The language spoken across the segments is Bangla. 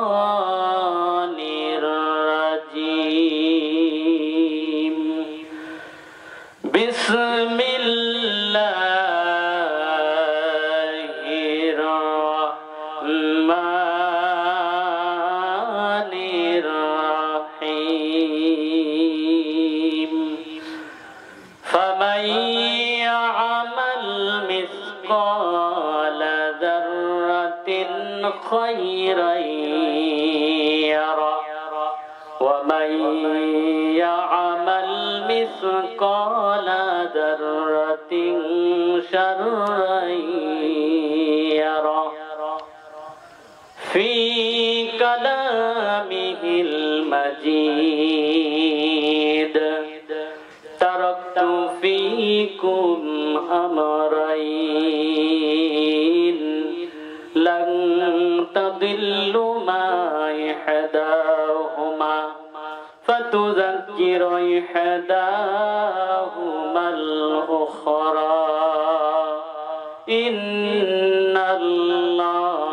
الشيطان الرجيم بسم الله الرحمن الرحيم فمن يعمل مثقال ذرة خيرا يره ومن يعمل مثقال ذرة شرا يره في كلامه المجيد تركت فيكم أمرين لن تضلوا ما إحداهما فتذكر إحداهما الأخرى إن الله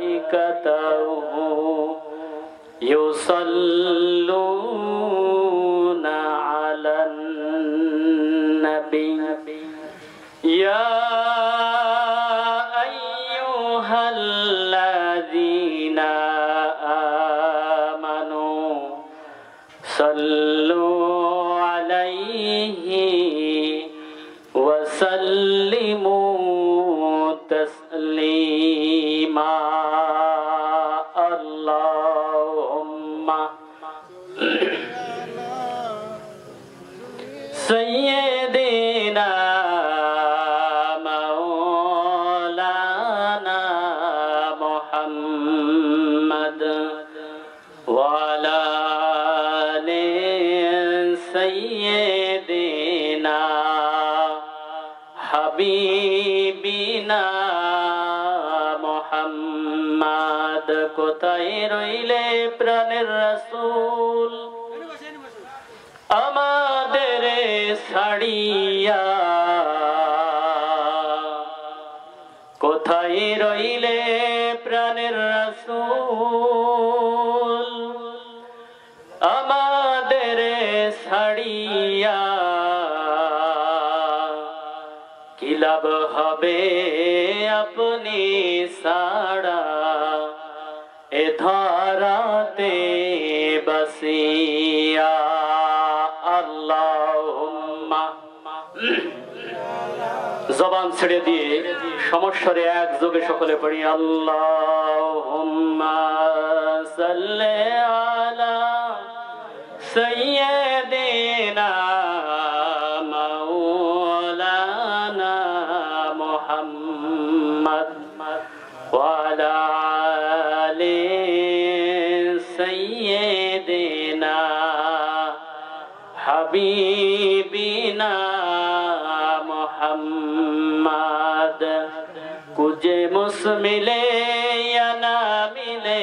وملائكته يصلون على النبي يا أيها الذين آمنوا صلوا عليه وسلموا تسليما اللهم سيدنا مولانا محمد وعلى آل سيدنا حبيبنا محمد কোথায় রইলে প্রাণের রাসূল আমাদের ছাড়িয়া কোথায় রইলে প্রাণের রাসূল আমাদের ছাড়িয়া কি লাভ হবে আপনি ছাড়া এ ধরাতে বসিয়া আল্লাহুম্মা জবান ছেড়ে দিয়ে সমস্বরে একযোগে সকলে পড়ি আল্লাহুম্মা সাল্লি আলা সাইয়্যিদিনা মাওলানা মুহাম্মদ ওয়া আলা আলি সাইয়্যিদিনা হাবিবিনা মুহাম্মদ কুজে মুসমিলে ইয়া না মিলে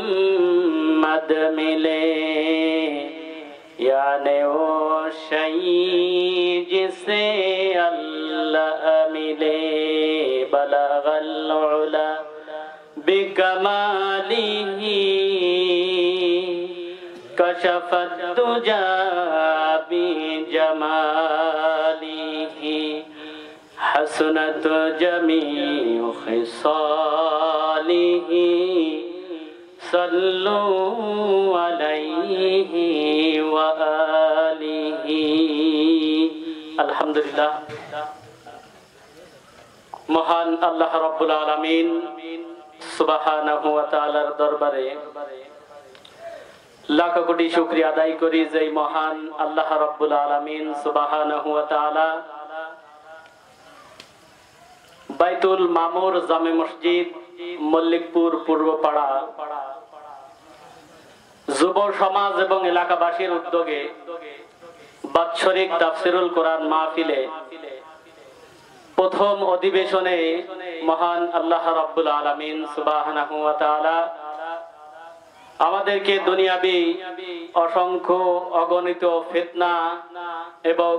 মুহাম্মদ মিলে याने वो शई जिसे अल्लाह मिले बलगल उला बिकमालिही कशफत दुजा बिजमालिही हसनत जमीउ खिसालिही सल्लु अलैहि व आलिहि अल्हम्दुलिल्लाह महान अल्लाह रब्बुल आलामीन सुबहानाहु व ताआलार दरबारे लाख कोटी शुक्रिया आदाय करी जे महान अल्लाह रब्बुल आलामीन सुबहानाहु व ताआला বাইতুল মামুর জামে মসজিদ মল্লিকপুর পূর্বপাড়া যুব সমাজ এবং এলাকাবাসীর উদ্যোগে বাৎসরিক তাফসিরুল কোরআন মাহফিলে প্রথম অধিবেশনে মহান আল্লাহ রাব্বুল আলামিন সুবহানাহু ওয়া তাআলা আমাদেরকে দুনিয়াবী অসংখ্য অগণিত ফিতনা এবং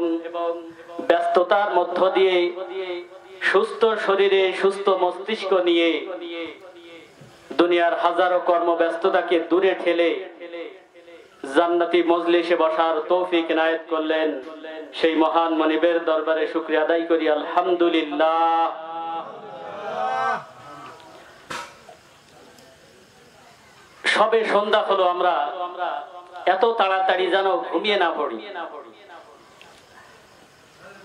ব্যস্ততার মধ্য দিয়ে সুস্থ শরীরে সুস্থ মস্তিষ্ক নিয়ে দুনিয়ার হাজারো কর্মব্যস্ততাকে দূরে ঠেলে জান্নাতি মজলিসে বসার তৌফিক ইনায়েত করলেন, সেই মহান মনিবের দরবারে শুকরিয়া আদায় করি আলহামদুলিল্লাহ। সবে সন্ধ্যা হলো, আমরা এত তাড়াতাড়ি যেন ঘুমিয়ে না পড়ি।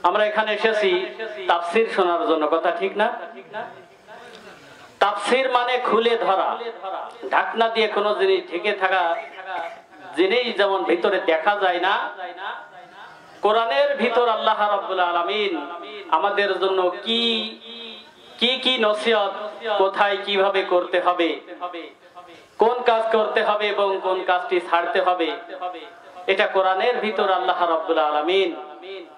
আমরা এখানে এসেছি তাফসীর শোনার জন্য, কথা ঠিক না? তাফসীর মানে খুলে ধরা, ঢাকনা দিয়ে কোনো জিনিস ঢেকে থাকা জিনিস যেমন ভিতরে দেখা যায় না, কোরআনের ভিতর আল্লাহ রাব্বুল আলামিন আমাদের জন্য কি কি কি নসিহত, কোথায় কিভাবে করতে হবে, কোন কাজ করতে হবে এবং কোন কাজটি ছাড়তে হবে, এটা কোরআনের ভিতর আল্লাহ রাব্বুল আলামিন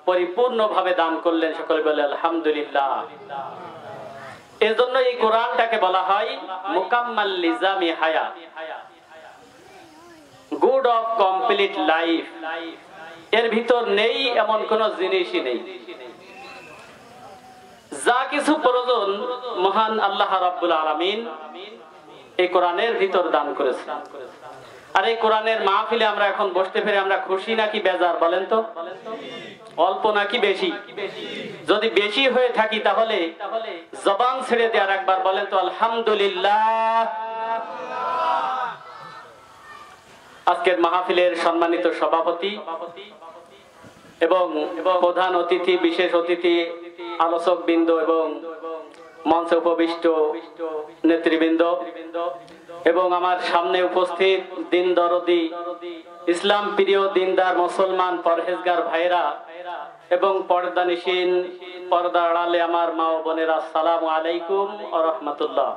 পরিপূর্ণভাবে দান করলেন। সকলে বলে আলহামদুলিল্লাহ। এজন্য এই কোরআনটাকে বলা হয় মুকাম্মাল লিজামি হায়াত, গুড অফ কমপ্লিট লাইফ। এর ভিতর নেই এমন কোন জিনিসই নেই। যা কিছু প্রয়োজন মহান আল্লাহ রাব্বুল আলামিন এই কোরআনের ভিতর দান করেছেন। আর এই কোরআনের মাহফিলে আমরা এখন বসতে পেরে আমরা খুশি নাকি বেজার বলেন তো? অল্প নাকি বেশি? যদি বেশি হয়ে থাকি তাহলে জবান ছেড়ে দিয়ে একবার বলেন তো আলহামদুলিল্লাহ। আজকের মাহফিলের সম্মানিত সভাপতি এবং প্রধান অতিথি, বিশেষ অতিথি, আলোচক বৃন্দ এবং মঞ্চে উপবিষ্ট নেতৃবৃন্দ এবং আমার সামনে উপস্থিত দিন দরদি, ইসলাম প্রিয়, দিনদার, মুসলমান, পরহেজগার ভাইরা এবং পর্দানিশীন, পর্দার আড়ালে আমার মা ও বোনেরা, আসসালামু আলাইকুম ওয়া রাহমাতুল্লাহ।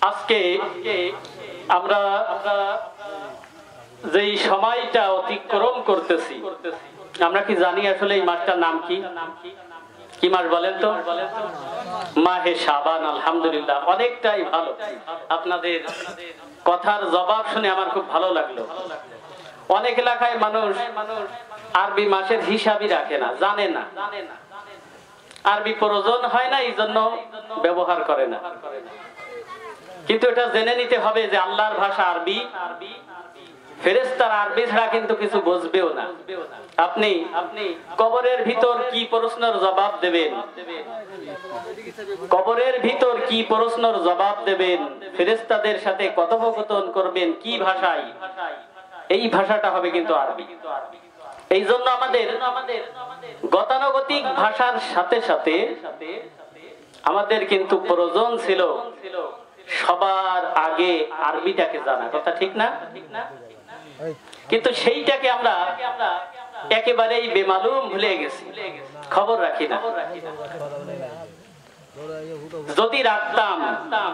আজকে আমরা যেই সময়টা অতিক্রম করতেছি, আমরা কি জানি আসলে এই মাসটার নাম কি? কি মাস বলেন তো? মাহে শাবান। আলহামদুলিল্লাহ, অনেকটাই ভালো। আপনাদের কথার জবাব শুনে আমার খুব ভালো লাগলো। অনেক এলাকায় মানুষ আরবি মাসের হিসাবই রাখে না, জানে না, আরবি প্রয়োজন হয় না, এই জন্য ব্যবহার করে না। কিন্তু এটা জেনে নিতে হবে যে আল্লাহর ভাষা আরবি, ফেরেশতারা আরবি ছাড়া কিন্তু কিছু বুঝবেও না। আপনি কবরের ভিতর কি প্রশ্নের জবাব দেবেন, কবরের ভিতর কি প্রশ্নের জবাব দেবেন, ফেরেশতাদের সাথে কথোপকথন করবেন কি ভাষায়, এই ভাষাটা হবে কিন্তু আরবি। এই জন্য আমাদের গতানুগতিক ভাষার সাথে সাথে আমাদের কিন্তু প্রয়োজন ছিল সবার আগে আরবিটাকে জানা, কথা ঠিক না? কিন্তু সেইটাকে আমরা একেবারেই বেমালুম ভুলে গেছি, খবর রাখি না। যদি রাখতাম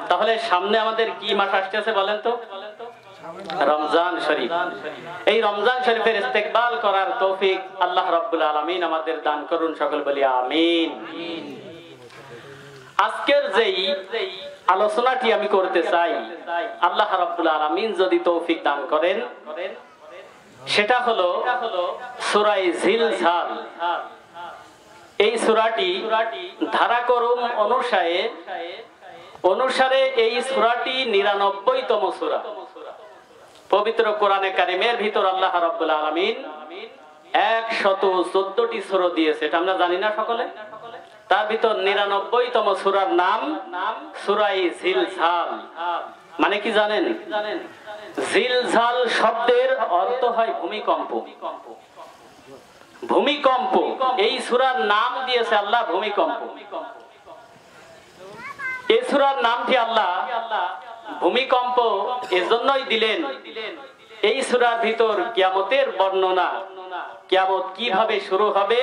তাহলে সামনে আমাদের কি মাস আসতেছে বলেন তো? রমজান শরীফ। এই রমজান শরীফের ইস্তেকবাল করার তৌফিক আল্লাহ রাব্বুল আলামিন আমাদের দান করুন, সকল বলি আমিন। আজকের যেই আলোচনাটি আমি করতে চাই, আল্লাহ রাব্বুল আলামিন যদি তৌফিক দান করেন, সেটা হলো সূরা জিলজাল। এই সূরাটি ধারাক্রম অনুসারে এই সূরাটি ৯৯তম সূরা। পবিত্র কোরআনে কারিমের ভিতর আল্লাহ রাব্বুল আলামিন ১১৪টি সূরা দিয়েছে, এটা আমরা জানি না সকলে। তার ভিতর ৯৯তম সূরার নাম সূরা জিলজাল। মানে কি জানেন? জিলজাল শব্দের অর্থ হয় ভূমিকম্প। ভূমিকম্প, এই সূরার নাম দিয়েছে আল্লাহ ভূমিকম্প। এই সূরার নামটি আল্লাহ ভূমিকম্প এজন্যই দিলেন, এই সূরার ভিতর কিয়ামতের বর্ণনা, কিয়ামত কিভাবে শুরু হবে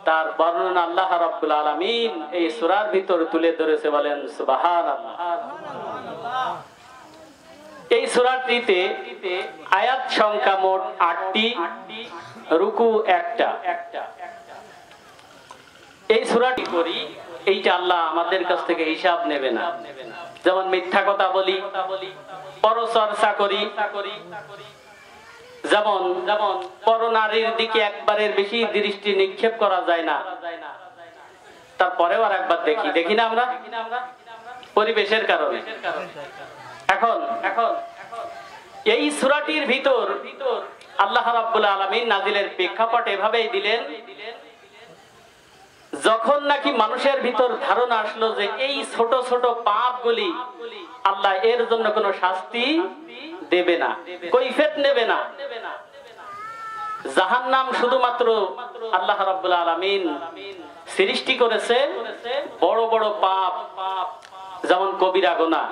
তার বর্ণনা আল্লাহ রাব্বুল আলামিন এই সূরার ভিতর তুলে ধরেছে, বলেন সুবহানাল্লাহ। এই সূরাটিতে আয়াত সংখ্যা মোট ৮টি, রুকু ১টা। এই সূরাটি করি এইটা আল্লাহ আমাদের কাছ থেকে হিসাব নেবে না। যেমন মিথ্যা কথা বলি, পরচর্চা করি, যেমন পরনারীর দিকে একবারের বেশি দৃষ্টি নিক্ষেপ করা যায় না, তারপরেও আর একবার দেখি না আমরা, পরিবেশের কারণে। এখন এই সূরাটির ভিতর আল্লাহ রাব্বুল আলামিন নাজিলের প্রেক্ষাপট এভাবেই দিলেন, যখন নাকি মানুষের ভিতর ধারণা আসলো যে এই ছোট ছোট পাপগুলি আল্লাহ এর জন্য কোনো শাস্তি দেবে না, কৈফিয়ত নেবে না। জাহান্নাম শুধুমাত্র আল্লাহ রাব্বুল আলামিন সৃষ্টি করেছে বড় বড় পাপ, যেমন কবিরা গুনাহ,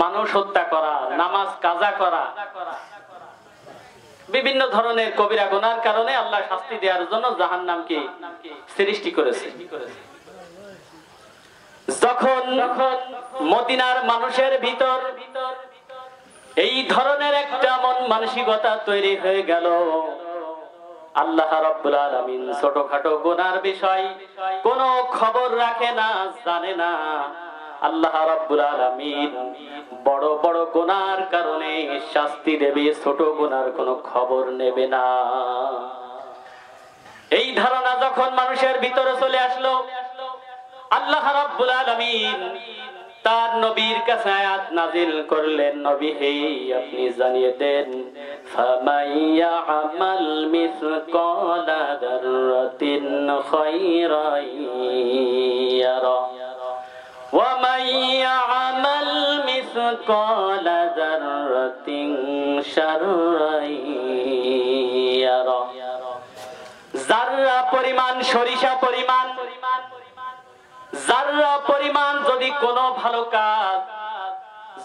মানুষ হত্যা করা, নামাজ কাজা করা, বিভিন্ন ধরনের কবিরা গুনার কারণে আল্লাহ শাস্তি দেওয়ার জন্য জাহান্নামকে সৃষ্টি করেছে। যখন মদিনার মানুষের ভিতর এই ধরনের একটা মন মানসিকতা তৈরি হয়ে গেল, আল্লাহ রাব্বুল আলামিন ছোটখাটো গুনার বিষয় কোনো খবর রাখে না, জানে না। আল্লাহ রাব্বুল আলামিন বড় বড় গুনার কারণে শাস্তি দেবে, ছোট গুনার কোনো খবর নেবে না। এই ধারণা যখন মানুষের ভিতরে চলে আসলো, আল্লাহ রাব্বুল আলামিন তার নবীর কাছে আয়াত নাযিল করলেন, নবী হে আপনি জানিয়ে দেন, ফামাইয়া আমাল মিসকালা যাররাতিন খায়রান ইয়ারা ওয়া মাইয়া আমাল মিসকালা যাররাতিন শাররান ইয়ারা। যাররা পরিমাণ, সরিষা পরিমাণ, যাররা পরিমাণ যদি কোনো ভালো কাজ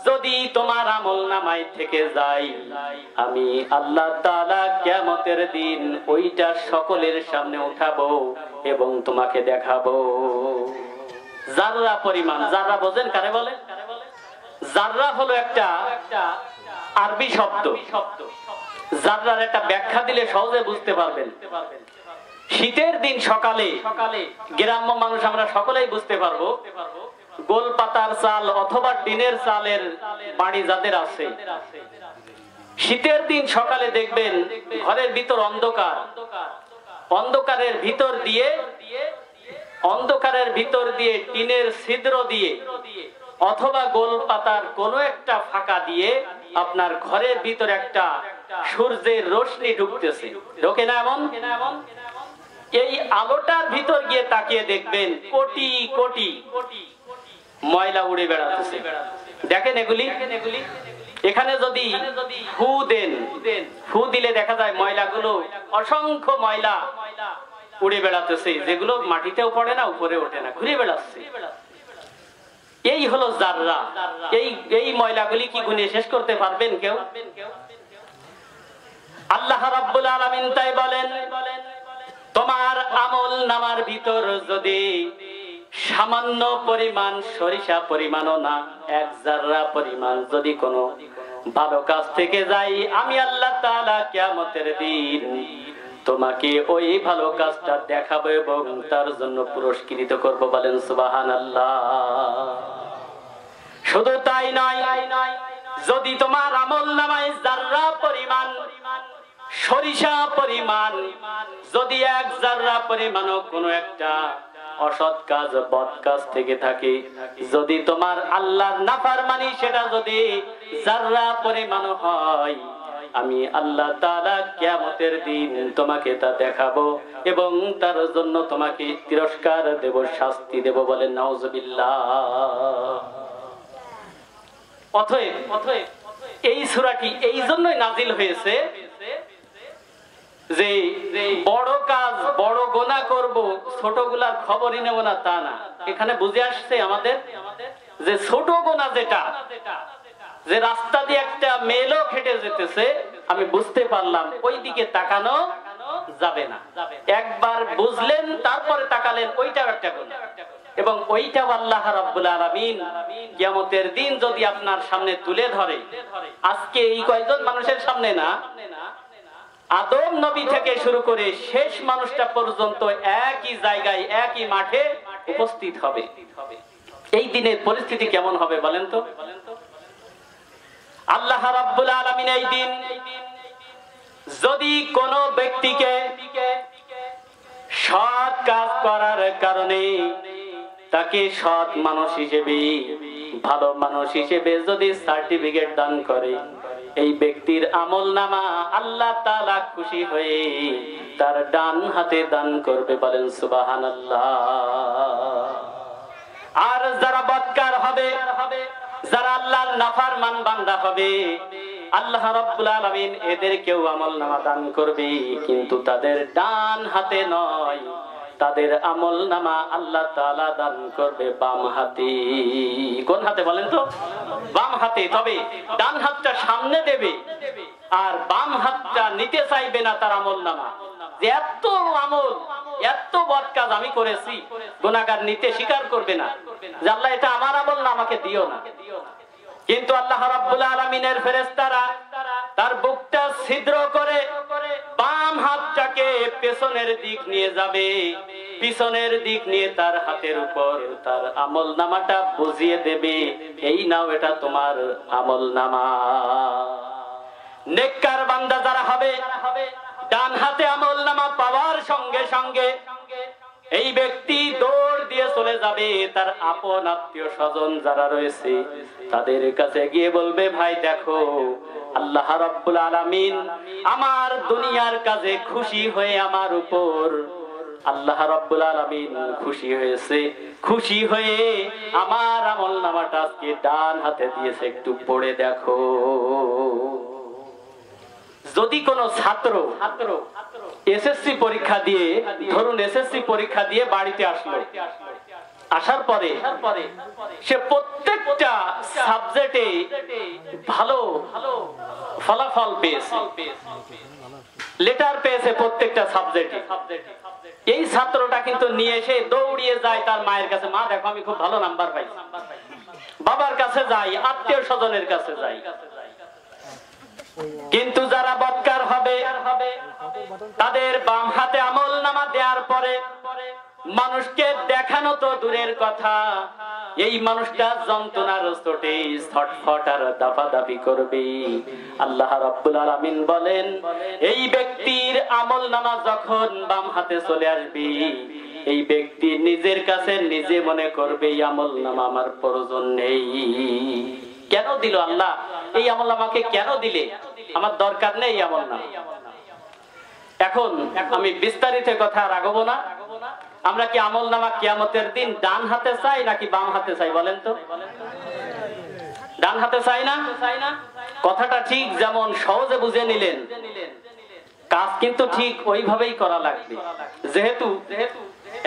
যদি তোমার আমল নামায় থেকে যায়, আমি আল্লাহ তাআলা কিয়ামতের দিন ওইটা সকলের সামনে উঠাবো এবং তোমাকে দেখাবো। যাররা পরিমাণ, যাররা বোঝেন কারে বলে? যাররা হলো একটা আরবি শব্দ। যাররার একটা ব্যাখ্যা দিলে সহজে বুঝতে পারবেন। শীতের দিন সকালে গ্রাম্য মানুষ আমরা সকলেই বুঝতে পারবো, গোল পাতার চাল অথবা টিনের চালের বাড়ি যাদের আছে, শীতের দিন সকালে দেখবেন ঘরের ভিতর অন্ধকার, অন্ধকারের ভিতর দিয়ে টিনের ছিদ্র দিয়ে অথবা গোল পাতার কোনো একটা ফাঁকা দিয়ে আপনার ঘরের ভিতর একটা সূর্যের রশ্মি ঢুকতেছে, ঢোকে না এমন? এই আলোটার ভিতর গিয়ে তাকিয়ে দেখবেন কোটি কোটি ময়লা উড়ে বেড়াচ্ছে। দেখেন এগুলি, এখানে যদি ফু দেন, ফু দিলে দেখা যায় ময়লাগুলো, অসংখ্য ময়লা উড়ে বেড়াতেছে, যেগুলো মাটিতেও পড়ে না, উপরে ওঠে না, ঘুরে বেড়াচ্ছে। এই হলো যাররা। এই ময়লাগুলি কি গুণে শেষ করতে পারবেন কেউ? আল্লাহ রাব্বুল আলামিন তাই বলেন, তোমার আমল নামার ভিতর যদি সামান্য পরিমাণ, সরিষা পরিমাণও না, এক যাররা পরিমাণ যদি কোনো ভালো কাজ থেকে যায়, আমি আল্লাহ তাআলা কিয়ামতের দিন তোমাকে ওই ভালো কাজটা দেখাবো এবং তার জন্য পুরস্কৃত করব। বলেন সুবহানাল্লাহ। শুধু তাই নয়, যদি তোমার আমল নামায় যাররা পরিমাণ, সরিষা পরিমাণ যদি এক যাররা পরিমাণও কোনো একটা অসৎ কাজ, বদ কাজ থেকে থাকে, যদি তোমার আল্লাহর নাফরমানি সেটা যদি যাররা পরিমাণও হয়, আমি আল্লাহ তাআলা কিয়ামতের দিন তোমাকে তা দেখাবো এবং তার জন্য তোমাকে তিরস্কার দেব, শাস্তি দেব। বলেন নাউজুবিল্লাহ। অতএব এই সূরাটি এই জন্যই নাজিল হয়েছে যে বড় কাজ, বড় গুনাহ করব, ছোটগুলার খবরই নেব না তা না। এখানে বুঝে আসছে আমাদের যে ছোট গুনাহ যেটা, যে রাস্তা দিয়ে একটা মেয়েও হেঁটে যেতেছে, আমি বুঝতে পারলাম ওই দিকে তাকানো যাবে না। একবার বুঝলেন, তারপরে তাকালেন, ওইটাও একটা গুনাহ, এবং ওইটা আল্লাহ রাব্বুল আলামিন কিয়ামতের দিন যদি আপনার সামনে তুলে ধরে, আজকে এই কয়জন মানুষের সামনে না, আদম নবী থেকে শুরু করে শেষ মানুষটা পর্যন্ত একই জায়গায়, একই মাঠে উপস্থিত হবে। এই দিনের পরিস্থিতি কেমন হবে বলেন তো? আল্লাহ রাব্বুল আলামিন এই দিন যদি কোনো ব্যক্তিকে সৎ কাজ করার কারণে তাকে সৎ মানুষ হিসেবে, ভালো মানুষ হিসেবে যদি সার্টিফিকেট দান করে, এই ব্যক্তির আমলনামা আল্লাহ তাআলা খুশি হয়ে তার ডান হাতে দান করবে। বলেন সুবহানাল্লাহ। আর যারা বদকার হবে, যারা আল্লাহর নাফরমান বান্দা হবে, আল্লাহ রাব্বুল আলামিন এদেরকেও আমলনামা দান করবে, কিন্তু তাদের ডান হাতে নয়, তাদের আমলনামা আল্লাহ তাআলা দান করবে বাম হাতে। কোন হাতে বলেন তো? বাম হাতে। তবে ডান হাতটা সামনে দেবে আর বাম হাতটা নিতে চাইবে না তার আমলনামা। যে এত আমল, এত বদ কাজ আমি করেছি, গুনাহগার নিতে স্বীকার করবে না যে আল্লাহ এটা আমার আমল না, আমাকে দিও না। কিন্তু আল্লাহ রাব্বুল আলামিনের ফেরেশতারা তার বুকটা ছিদ্র করে বাম হাতটাকে পেছনের দিক নিয়ে যাবে, পিছনের দিক নিয়ে তার হাতের উপর তার আমলনামাটা বুঝিয়ে দেবে, এই নাও এটা তোমার আমলনামা। নেককার বান্দা যারা হবে, ডান হাতে আমলনামা পাওয়ার সঙ্গে সঙ্গে এই ব্যক্তি দৌড় দিয়ে চলে যাবে তার আপন আত্মীয় স্বজন যারা রয়েছে তাদের কাছে গিয়ে বলবে, ভাই দেখো আল্লাহ রাব্বুল আলামিন আমার দুনিয়ার কাজে খুশি হয়ে আমার উপর, আল্লাহ রাব্বুল আলামিন খুশি হয়েছে, খুশি হয়ে আমার আমলনামাটা আজকে ডান হাতে দিয়েছে, একটু পড়ে দেখো। যদি কোনো ছাত্র এসএসসি পরীক্ষা দিয়ে, ধরুন এসএসসি পরীক্ষা দিয়ে বাড়িতে আসলো, আসার পরে সে প্রত্যেকটা সাবজেক্টে ভালো ফলাফল পেয়েছে, লেটার পেয়েছে প্রত্যেকটা সাবজেক্টে। এই ছাত্রটা কিন্তু নিয়ে এসে দৌড়িয়ে যায় তার মায়ের কাছে, মা দেখো আমি খুব ভালো নাম্বার পাইছি। বাবার কাছে যাই, আত্মীয় স্বজনের কাছে যাই। কিন্তু যারা বদকার হবে তাদের বাম হাতে আমলনামা দেওয়ার পরে মানুষকে দেখানো তো দূরের কথা, এই মানুষটা যন্ত্রণার চোটে ছটফট আর দাপাদাপি করবে। আল্লাহ রাব্বুল আলামিন বলেন, এই ব্যক্তির আমলনামা যখন বাম হাতে চলে আসবে, এই ব্যক্তি নিজের কাছে নিজে মনে করবে এই আমলনামা আমার প্রয়োজন নেই। কেন দিল আল্লাহ এই আমলনামাকে? কেন দিলে? আমার দরকার নেই এই আমলনামা। এখন আমি বিস্তারিত কথা আর আগাবো না। আমরা কি আমলনামা কিয়ামতের দিন ডান হাতে চাই নাকি বাম হাতে চাই বলেন তো? ডান হাতে চাই না? কথাটা ঠিক যেমন সহজে বুঝে নিলেন, কাজ কিন্তু ঠিক ওইভাবেই করা লাগবে। যেহেতু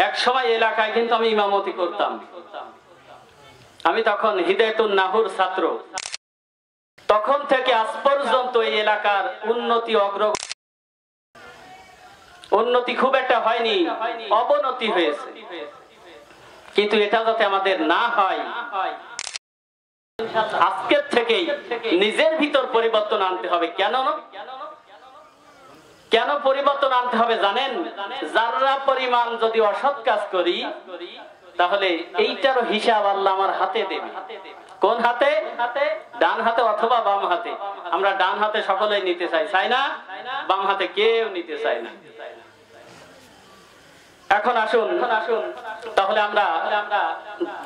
এক সময় এলাকায় কিন্তু আমি ইমামতি করতাম, আমি তখন হিদায়াতুন নাহুর ছাত্র। তখন থেকে আজ পর্যন্ত এই এলাকার উন্নতি খুব একটা হয়নি, অবনতি হয়েছে। কিন্তু এটা যাতে আমাদের না হয়, আজকের থেকেই নিজের ভিতর পরিবর্তন আনতে হবে। কেন পরিবর্তন আনতে হবে জানেন? যারা পরিমাণ যদি অসৎ কাজ করি তাহলে এইটারও হিসাব আল্লাহ আমার হাতে দেবে। কোন হাতে? ডান হাতে অথবা বাম হাতে। আমরা ডান হাতে সকলেই নিতে চাই না? বাম হাতে কেউ নিতে চায় না। এখন আসুন তাহলে আমরা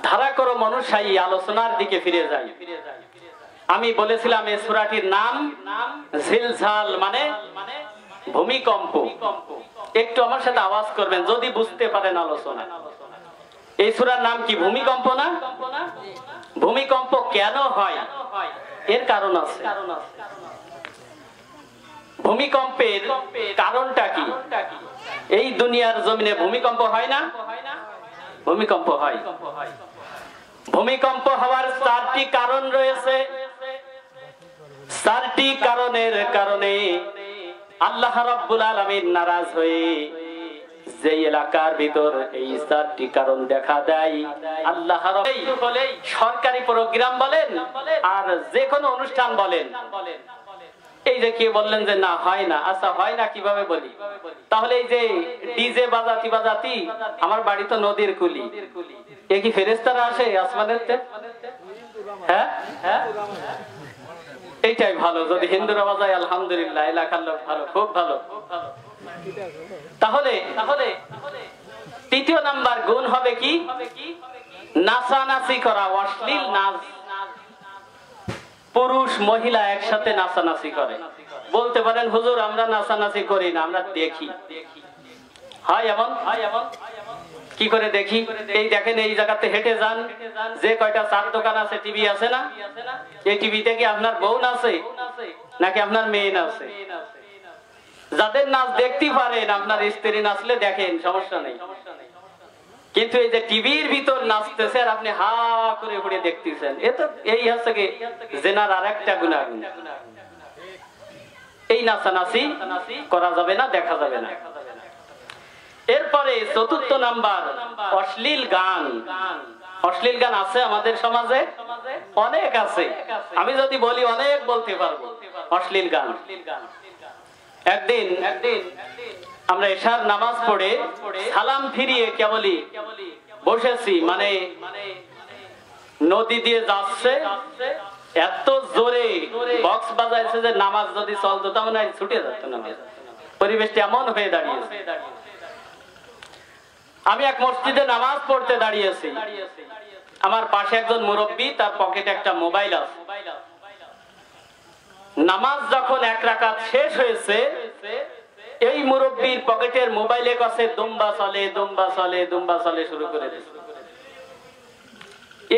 ধারাক্রম অনুযায়ী আলোচনার দিকে ফিরে যাই। আমি বলেছিলাম এই সূরাটির নাম জিলজাল, মানে ভূমিকম্প। একটু আমার সাথে আওয়াজ করবেন যদি বুঝতে পারেন আলোচনা। এই সূরার নাম কি? ভূমিকম্প না? ভূমিকম্প কেন হয় এর কারণ আছে। ভূমিকম্পের কারণটা কি? এই দুনিয়ার জমিনে ভূমিকম্প হয় না? ভূমিকম্প হয়। ভূমিকম্প হওয়ার চারটি কারণ রয়েছে। চারটি কারণের কারণে আল্লাহ রাব্বুল আলামিন নারাজ হয়ে যে এলাকার ভিতর এই চারটি কারণ দেখা দেয়, আল্লাহ সরকারি প্রোগ্রাম বলেন আর যে কোনো অনুষ্ঠান বলেন, এই যে কে বললেন যে না হয় না, আচ্ছা হয় না কিভাবে বলি? তাহলে এই যে ডিজে বাজাতি আমার বাড়ি তো নদীর কুলি, এ কি ফেরেশতারা আসে আসমানের? হ্যাঁ, এইটাই ভালো। যদি হিন্দুরা বাজায় আলহামদুলিল্লাহ, এলাকার লোক ভালো, খুব ভালো। তাহলে তৃতীয় নাম্বার গুণ হবে কি? নাচানাচি করা, অশ্লীল নাচ। পুরুষ মহিলা একসাথে নাচানাচি করে। বলতে পারেন হুজুর আমরা নাচানাচি করি না, আমরা দেখি। হয় এমন? কি করে দেখি? এই দেখেন, এই জায়গাতে হেঁটে যান, যে কয়টা চার দোকান আছে, টিভি আছে না? এই টিভিতে কি আপনার বউ নাচে নাকি আপনার মেয়ে নাচে? যাদের নাচ দেখতে পারেন, আপনার স্ত্রী নাচলে দেখেন, সমস্যা নেই। কিন্তু এই যে টিভির ভিতর নাচতেছে আর আপনি হা করে ঘুরে দেখতেছেন, এ তো এই হচ্ছে কি জেনার আর একটা গুনাহ। এই নাচানাচি করা যাবে না, দেখা যাবে না। এরপরে চতুর্থ নাম্বার, অশ্লীল গান। অশ্লীল গান আছে আমাদের সমাজে, অনেক আছে। আমি যদি বলি অনেক বলতে পারবো অশ্লীল গান। একদিন আমরা এশার নামাজ পড়ে সালাম ফিরিয়ে কেবলই বসেছি, মানে নদী দিয়ে যাচ্ছে, এত জোরে বক্স বাজাইছে যে নামাজ যদি চলতো তেমন ছুটে যেত নামাজ। পরিবেশটা এমন হয়ে দাঁড়িয়েছে। আমি এক মসজিদে নামাজ পড়তে দাঁড়িয়েছি, আমার পাশে একজন মুরব্বী, তার পকেটে একটা মোবাইল আছে। নামাজ যখন এক রাকাত শেষ হয়েছে, এই মুরব্বীর পকেটের মোবাইলের কাছে দুম্বা চলে দুম্বা চলে দুম্বা চলে শুরু করে দিয়েছে।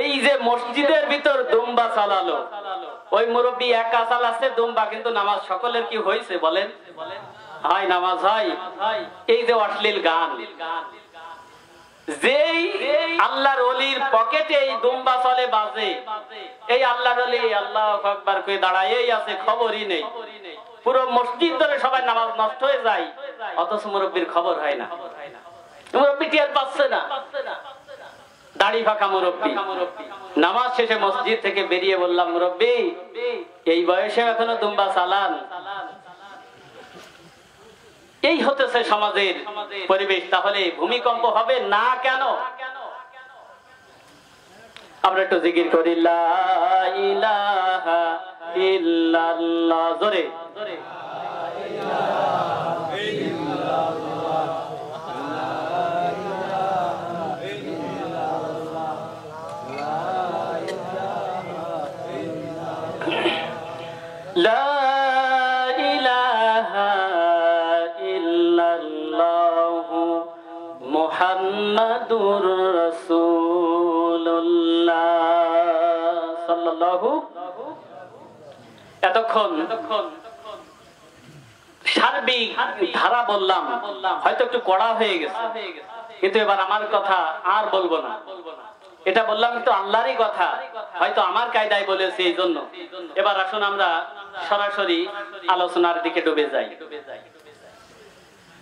এই যে মসজিদের ভিতর দুম্বা চালালো, ওই মুরব্বী একা চালাচ্ছে দুম্বা, কিন্তু নামাজ সকলের কি হয়েছে বলেন? হয়, নামাজ হয়। এই যে অশ্লীল গান, যেই আল্লাহর ওলির পকেটে এই দুম্বা চলে বাজে, এই আল্লাহর ওলি আল্লাহু আকবার কই দাঁড়ায় আছে, খবরই নেই। পুরো মসজিদ ধরে সবাই নামাজ নষ্ট হয়ে যায়, অথচ মুরব্বীর খবর হয় না। মুরব্বী টের পাচ্ছে না, দাড়ি ফাঁকা মুরব্বী। নামাজ শেষে মসজিদ থেকে বেরিয়ে বললাম, মুরব্বী এই বয়সে এখনো দুম্বা চালান? এই হতেছে সমাজের পরিবেশ। তাহলে ভূমিকম্প হবে না কেন? আমরা একটু জিকির করি, লা ইলাহা ইল্লাল্লাহ, জোরে। লা ইলাহা ইল্লাল্লাহু মুহাম্মাদুর রাসূলুল্লাহ সাল্লাল্লাহু। এতক্ষণ সার্বিক ধারা বললাম, হয়তো একটু কড়া হয়ে গেছে, কিন্তু এবার আমার কথা আর বলবো না। এটা বললাম কিন্তু আল্লাহরই কথা, হয়তো আমার কায়দায় বলেছি, এই জন্য। এবার আসুন আমরা সরাসরি আলোচনার দিকে ডুবে যাই।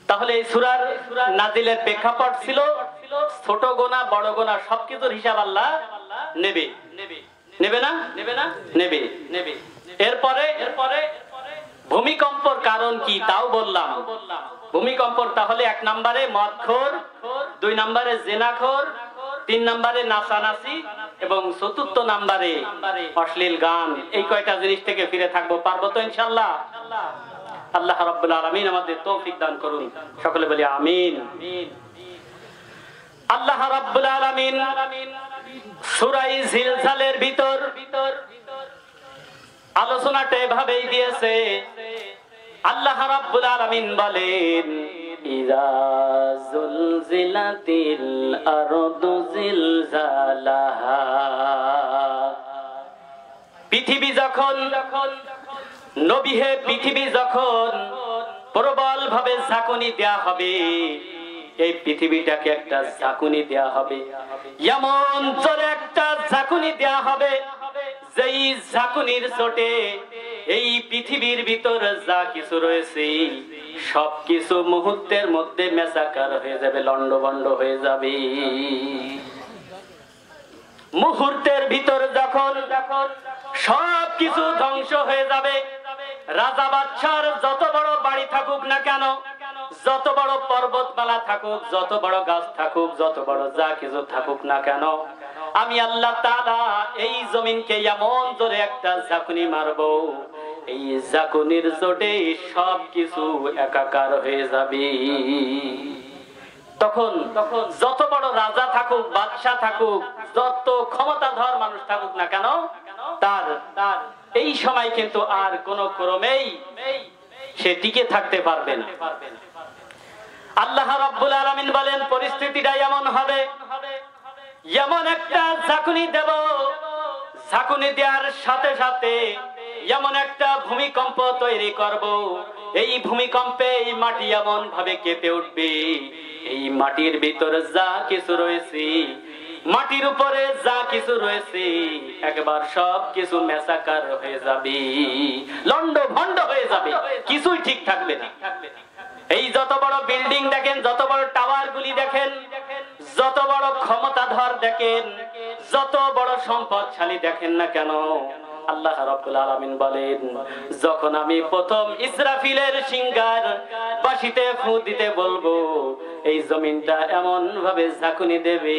তাহলে এই সূরার নাজিলের প্রেক্ষাপট ছিল ছোট গোনা বড় গোনা সবকিছুর হিসাব আল্লাহ নেবে। নেবে না? নেবে। এরপরে ভূমিকম্পর কারণ কি তাও বললাম। ভূমিকম্পর তাহলে 1 নম্বরে মদখোর, 2 নম্বরে জিনাখোর, 3 নম্বরে নাচানাচি এবং 4র্থ নম্বরে অশ্লীল গান। এই কয়টা জিনিস থেকে ফিরে থাকবো, পারবো তো ইনশাআল্লাহ? আল্লাহ রাব্বুল আলামিন আমাদের তৌফিক দান করুন, সকলে বলি আমিন। আল্লাহ রাব্বুল আলামিন সূরা জিলজালের ভিতর আলোচনাটা এভাবেই দিয়েছে। আল্লাহ রাব্বুল আলামিন বলেন, ইযা যুলজিলাতিল আরদু জিলজালাহা। পৃথিবী যখন, নবী হে, পৃথিবী যখন প্রবল ভাবে ঝাঁকুনি দেয়া হবে, এই পৃথিবীটাকে একটা ঝাঁকুনি দেয়া হবে, এমন জোরে একটা ঝাঁকুনি দেয়া হবে, যেই ঝাঁকুনির চোটে এই পৃথিবীর ভিতর যা কিছু রয়েছে সবকিছু মুহূর্তের মধ্যে মেসাকার হয়ে যাবে, লন্ডভন্ড হয়ে যাবে। মুহূর্তের ভিতর যখন সবকিছু ধ্বংস হয়ে যাবে, রাজা বাদশার যত বড় বাড়ি থাকুক না কেন, যত বড় পর্বতমালা থাকুক, যত বড় গাছ থাকুক, যত বড় যা কিছু থাকুক না কেন, আমি আল্লাহ তাআলা এই জমিনকে এমন জোরে একটা ঝাঁকুনি মারবো, এই জাকুনির চোটে সব কিছু একাকার হয়ে যাবে। তখন যত বড় রাজা থাকুক, বাদশা থাকুক, যত ক্ষমতাধর মানুষ থাকুক না কেন, তার এই সময় কিন্তু আর কোন ক্রমেই সে টিকে থাকতে পারবে না। আল্লাহ রাব্বুল আলামিন বলেন পরিস্থিতিটা এমন হবে, এমন একটা ঝাঁকুনি দেব, ঝাঁকুনি দেওয়ার সাথে সাথে এমন একটা ভূমিকম্প তৈরি করব, এই ভূমিকম্পে এই মাটি এমন ভাবে কেঁপে উঠবে, এই মাটির ভিতরে যা কিছু রয়েছে, মাটির উপরে যা কিছু রয়েছে, একবার সব কিছু মেসাকার হয়ে যাবে, লন্ড ভন্ড হয়ে যাবে, কিছুই ঠিক থাকবে না। এই যত বড় বিল্ডিং দেখেন, যত বড় টাওয়ার গুলি দেখেন, যত বড় ক্ষমতাধর দেখেন, যত বড় সম্পদশালী দেখেন না কেন, আল্লাহ রাব্বুল আলামিন বলেন যখন আমি প্রথম ইসরাফিলের সিংহার বাঁশিতে ফু দিতে বলবো, এই জমিনটা এমন ভাবে ঝাঁকুনি দেবে,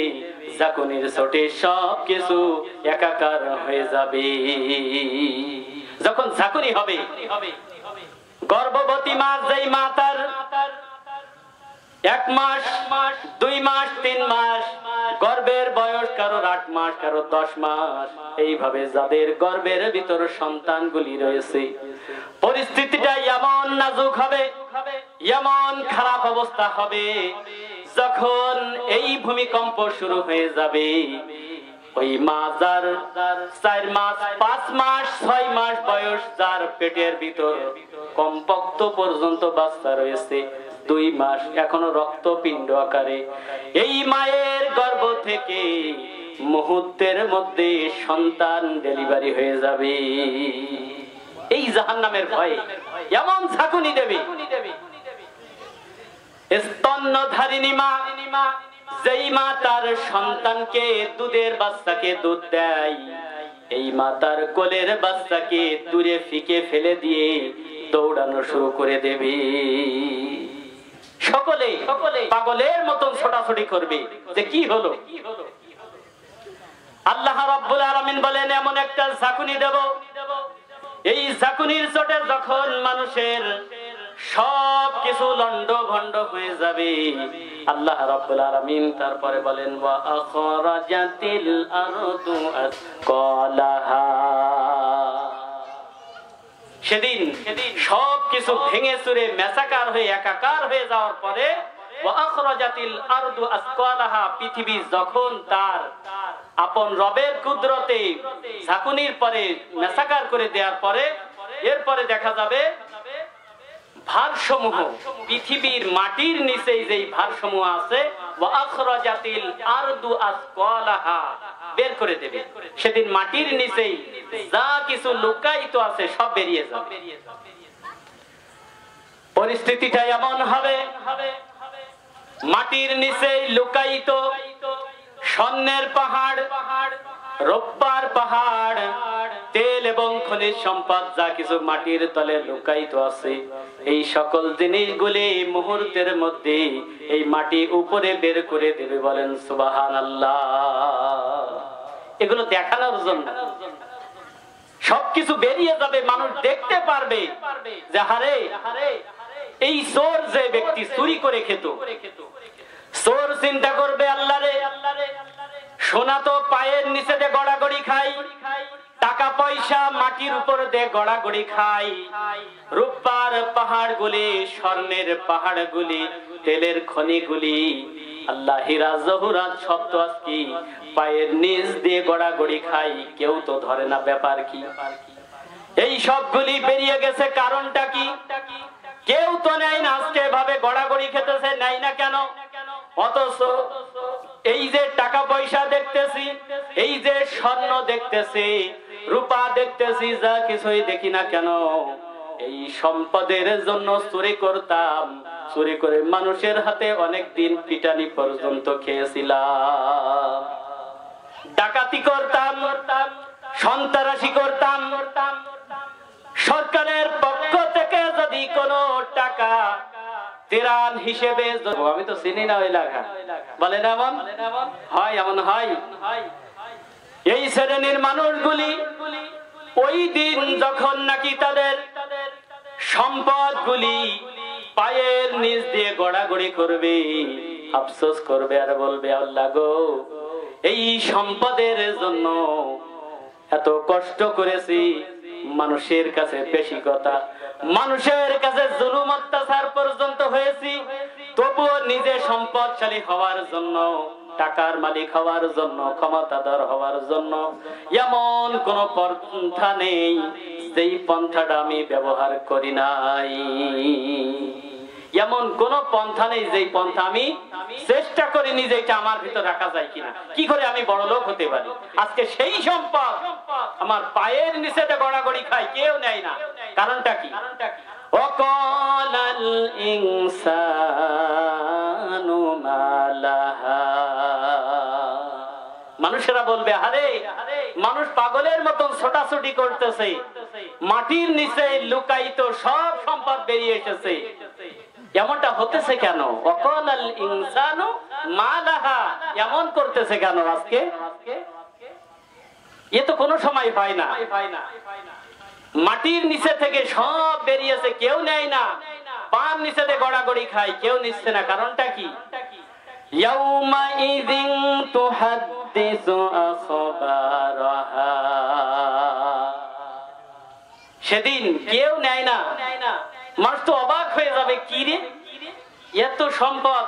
ঝাঁকুনির চোটে সব কিছু একাকার হয়ে যাবে। যখন ঝাঁকুনি হবে, গর্ভবতী মা, যেই মা তার 1 মাস, 2 মাস, 3 মাস, গর্ভের বয়স কারো 8 মাস, কারো 10 মাস, এইভাবে যাদের গর্ভের ভিতর সন্তানগুলি রয়েছে, পরিস্থিতিটা এমন নাজুক হবে, এমন খারাপ অবস্থা হবে, যখন এই ভূমিকম্প শুরু হয়ে যাবে, ওই মা যার 4 মাস, 5 মাস, 6 মাস বয়স, যার পেটের ভিতর কমপক্ত পর্যন্ত বাচ্চা রয়েছে, 2 মাস এখনো রক্তপিণ্ড আকারে, এই মায়ের গর্ভ থেকে মুহূর্তের মধ্যে সন্তান ডেলিভারি হয়ে যাবে। এই জাহান্নামের ভয়ে এমন ঝাঁকুনি দেবে, স্তন্যধারিণী মা, যেই মা তার সন্তানকে, দুধের বাচ্চাকে দুধ দেয়, এই মা তার কোলের বাচ্চাকে দূরে ফিকে ফেলে দিয়ে দৌড়ানো শুরু করে দেবে। সকলে পাগলের মতন ছোটাছুটি করবে যে কি হলো। আল্লাহ রাব্বুল আলামিন বলেন এমন একটা ঝাঁকুনি দেব, এই ঝাঁকুনির চোটে যখন মানুষের সব কিছু লন্ড ভন্ড হয়ে যাবে, আল্লাহ রাব্বুল আলামিন তারপরে বলেন ওয়া আখরাজাতিল আরদু আসকালাহা, সেদিন সব কিছু ভেঙে চুরে মেসাকার হয়ে একাকার হয়ে যাওয়ার পরে, ওয়া আখরাজাতিল আরদু আসকালাহা, পৃথিবী যখন তার আপন রবের কুদরতে ঝাঁকুনির পরে মেসাকার করে দেওয়ার পরে, এরপরে দেখা যাবে ভারসমূহ, পৃথিবীর মাটির নিচে যেই ভারসমূহ আছে, ওয়া আখরাজাতিল আরদু আসকালাহা, বের করে দেবে। সেদিন মাটির নিচেই যা কিছু লুকায়িত আছে সব বেরিয়ে যাবে। পরিস্থিতিটা এমন হবে, মাটির নিচেই লুকায়িত স্বর্ণের পাহাড়, রূপার পাহাড়, তেল এবং খনিজ সম্পদ যা কিছু মাটির তলে লুকায়িত আছে, এই সকল জিনিসগুলি মুহূর্তের মধ্যে এই মাটি উপরে বের করে দেবে। বলেন সুবহানাল্লাহ। এগুলো দেখানোর জন্য সবকিছু বেরিয়ে যাবে, মানুষ দেখতে পারবে যে হারে এই চোর যে ব্যক্তি চুরি করে খেত, চোর চিন্তা করবে আল্লাহ রে, সোনা তো পায়ের নিচে দিয়ে গড়াগড়ি খাই, টাকা পয়সা মাটির উপর দিয়ে গড়াগড়ি খাই, রূপার পাহাড়গুলি, স্বর্ণের পাহাড়গুলি, তেলের খনিগুলি, আল্লাহ হীরা জহুরাত সব তো আজকে পায়ের নিচ দিয়ে গড়াগড়ি খাই, কেউ তো ধরে না ব্যাপার কি। এই সবগুলি বেরিয়ে গেছে, কারণটা কি? কেউ তো নেয় না, আজকে ভাবে গড়াগড়ি খেতেছে, নেয় না কেন? অথচ এই যে টাকা পয়সা দেখতেছি, এই যে স্বর্ণ দেখতেছি, রূপা দেখতেছি, যা কিছুই দেখি না কেন, এই সম্পদের জন্য চুরি করতাম, চুরি করে মানুষের হাতে অনেক দিন পিটানি পর্যন্ত খেয়েছিলাম, ডাকাতি করতাম, সন্ত্রাসী করতাম, সরকারের পক্ষ থেকে যদি কোনো টাকা তিরান হিসেবে, আমি তো চিনি না ওই এলাকা, বলেন এমন হয়, এমন হয়। এই শ্রেণীর মানুষগুলি ওই দিন যখন নাকি তাদের সম্পদগুলি পায়ের নিচ দিয়ে গড়াগড়ি করবে, আফসোস করবে আর বলবে আল্লাহ গো, এই সম্পদের জন্য এত কষ্ট করেছি, মানুষের কাছে পেশি কথা, মানুষের কাছে জুলুম অত্যাচার পর্যন্ত হয়েছি, তবুও নিজে সম্পদশালী হওয়ার জন্য, টাকার মালিক হওয়ার জন্য, ক্ষমতাধর হওয়ার জন্য এমন কোন পন্থা নেই যেই পন্থাটা আমি ব্যবহার করি নাই। এমন কোন পন্থা নেই যেই পন্থা আমি চেষ্টা করিনি যে এটা আমার ভিতর রাখা যায় কিনা, কি করে আমি বড় লোক হতে পারি। আজকে সেই সম্পদ আমার পায়ের নিচে গড়াগড়ি খায়, কেউ নেয় না। কারণটা কি? ওয়াকালাল ইনসানু মালাহা, মানুষেরা বলবে আরে মানুষ পাগলের মতন ছোটাছুটি করতেছে, মাটির নিচে লুকায়িত সব সম্পদ বেরিয়ে এসেছে, এমনটা হতেছে কেন? ওয়াকালাল ইনসানু মালাহা, এমন করতেছে কেন আজকে? এ তো কোনো সময় হয় না। মাটির নিচে থেকে সব বেরিয়েছে, কেউ নেয় না। পার নিচে গড়াগড়ি খায়, কেউ নিচ্ছে না। কারণটা কি? ইয়াউমাইযিন তুহাদ্দিসু আখবারাহা, সেদিন কেউ নেয় না। মানুষ তো অবাক হয়ে যাবে, কি রে এত সম্পদ,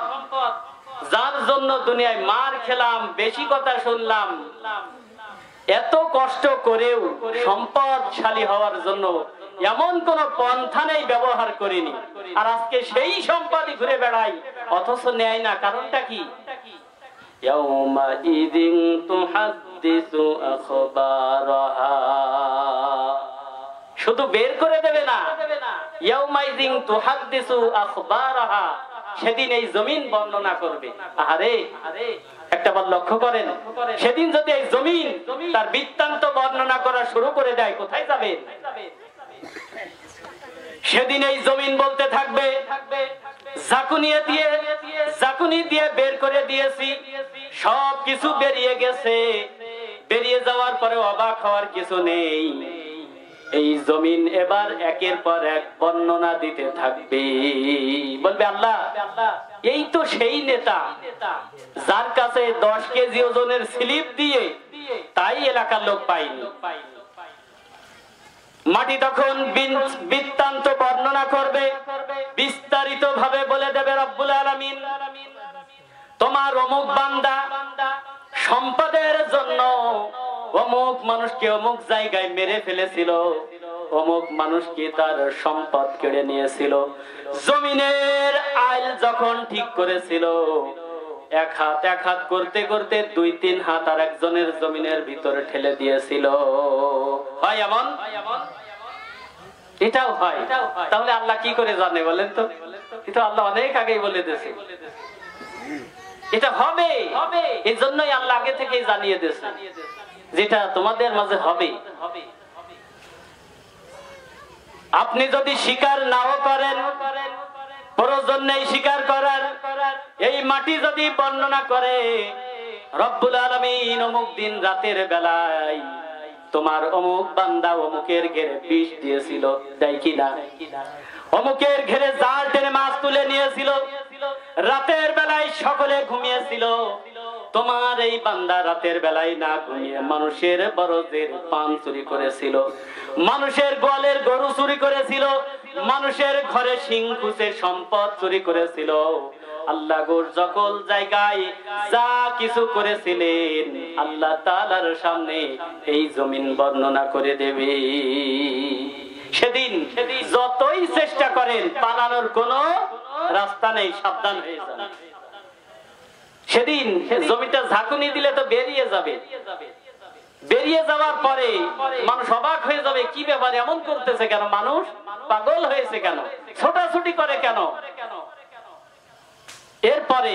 যার জন্য দুনিয়ায় মার খেলাম, বেশি কথা শুনলাম, এত কষ্ট করেও সম্পদশালী হওয়ার জন্য এমন কোন পন্থা নেই ব্যবহার করিনি, আর আজকে সেই সম্পদই ঘুরে বেড়াই, অথচ নেয় না। কারণটা কি? ইয়াউমাইযিন তুহাদ্দিসু আখবারাহা, শুধু বের করে দেবে না, ইয়াউমাইযিন তুহাদ্দিসু আখবারাহা, সেদিন এই জমিন বর্ণনা করবে। আরে একটা বার লক্ষ্য করেন, সেদিন যদি এই জমিন তার বৃত্তান্ত বর্ণনা করা শুরু করে দেয়, কোথায় যাবে? সেদিন এই জমিন বলতে থাকবে জাকুনি দিয়ে বের করে দিয়েছি, সব কিছু বেরিয়ে গেছে, বেরিয়ে যাওয়ার পরে অবাক হওয়ার কিছু নেই। এই জমিন এবার একের পর এক বর্ণনা দিতে থাকবে, বলবে আল্লাহ এই তো সেই নেতা যার কাছে 10 কেজি ওজনের স্লিপ দিয়ে তাই এলাকার লোক পায়নি। মাটি তখন বৃত্তান্ত বর্ণনা করবে, বিস্তারিত ভাবে বলে দেবে রব্বুল আলামিন, তোমার অমুক বান্দা সম্পদের জন্য অমুক মানুষকে অমুক জায়গায় মেরে ফেলেছিল, অমুক মানুষকে তার সম্পদ কেড়ে নিয়েছিল, জমিনের আইল যখন ঠিক করেছিল, এক হাত করতে করতে 2-3 হাত আর একজনের জমিনের ভিতরে ঠেলে দিয়েছিল। হয় এমন? এটাও হয়। তাহলে আল্লাহ কি করে জানে বলেন তো? এটা আল্লাহ অনেক আগেই বলে দিয়েছে, এটা হবে। এই জন্যই আল্লাহ আগে থেকেই জানিয়ে দিয়েছে যেটা তোমাদের মাঝে হবে। আপনি যদি স্বীকার নাও করেন, প্রয়োজন নেই স্বীকার করার। এই মাটি যদি বর্ণনা করে রব্বুল আলামিন অমুক দিন রাতের বেলায় তোমার অমুক বান্দা অমুকের ঘেরে বিষ দিয়েছিল, তাই কি না? অমুকের ঘেরে জাল টেনে মাছ তুলে নিয়েছিল, রাতের বেলায় সকলে ঘুমিয়েছিল, তোমার এই বান্দা রাতের বেলায় না ঘুমিয়ে মানুষের বরজের পান চুরি করেছিল, মানুষের গোয়ালের গরু চুরি করেছিল, মানুষের ঘরে সিং খুঁজে সম্পদ চুরি করেছিল। আল্লাহ গোর সকল জায়গায় যা কিছু করেছিলেন আল্লাহ তাআলার সামনে এই জমিন বর্ণনা করে দেবে। সেদিন যতই চেষ্টা করেন পালানোর কোনো রাস্তা নেই, সাবধান হয়ে যান। সেদিন জমিটা ঝাঁকুনি দিলে তো বেরিয়ে যাবে, বেরিয়ে যাওয়ার পরে মানুষ অবাক হয়ে যাবে, কি ব্যাপার এমন করতেছে কেন, মানুষ পাগল হয়েছে কেন, ছোটাছুটি করে কেন। এরপরে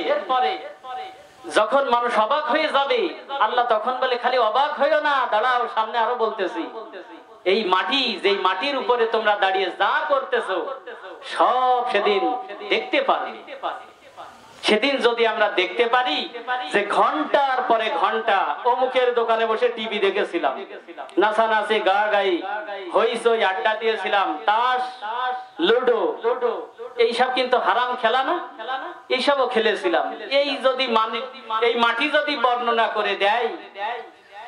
যখন মানুষ অবাক হয়ে যাবে আল্লাহ তখন বলে খালি অবাক হইও না, দাঁড়াও সামনে আরো বলতেছি। এই মাটি, যেই মাটির উপরে তোমরা দাঁড়িয়ে যা করতেছো সব সেদিন দেখতে পারবে। সেদিন যদি আমরা দেখতে পারি যে ঘন্টার পরে ঘন্টা অমুকের দোকানে বসে টিভি দেখেছিলাম, নাচানাচি গা গাই হইচই আড্ডা দিয়েছিলাম, তাস লুডো এইসব কিন্তু হারাম খেলা না, এইসবও খেলেছিলাম, এই যদি এই মাটি যদি বর্ণনা করে দেয়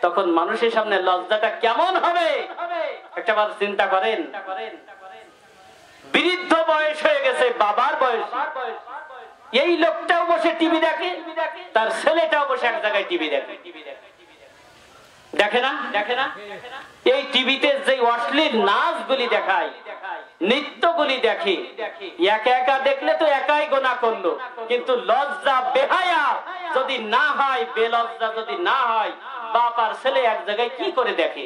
তখন মানুষের সামনে লজ্জাটা কেমন হবে একটাবার চিন্তা করেন। বৃদ্ধ বয়স হয়ে গেছে, বাবার বয়স, এই লোকটাও বসে টিভি দেখে, তার ছেলেটাও বসে এক জায়গায় টিভি দেখে, দেখে না? এই টিভিতে যে অশ্লীল নাচগুলি দেখায়, নৃত্যগুলি দেখে, একা একা দেখলে তো একাই গোনা করলো, কিন্তু লজ্জা বেহায়া যদি না হয়, বেলজ্জা যদি না হয়, বাপ আর ছেলে এক জায়গায় কি করে দেখে?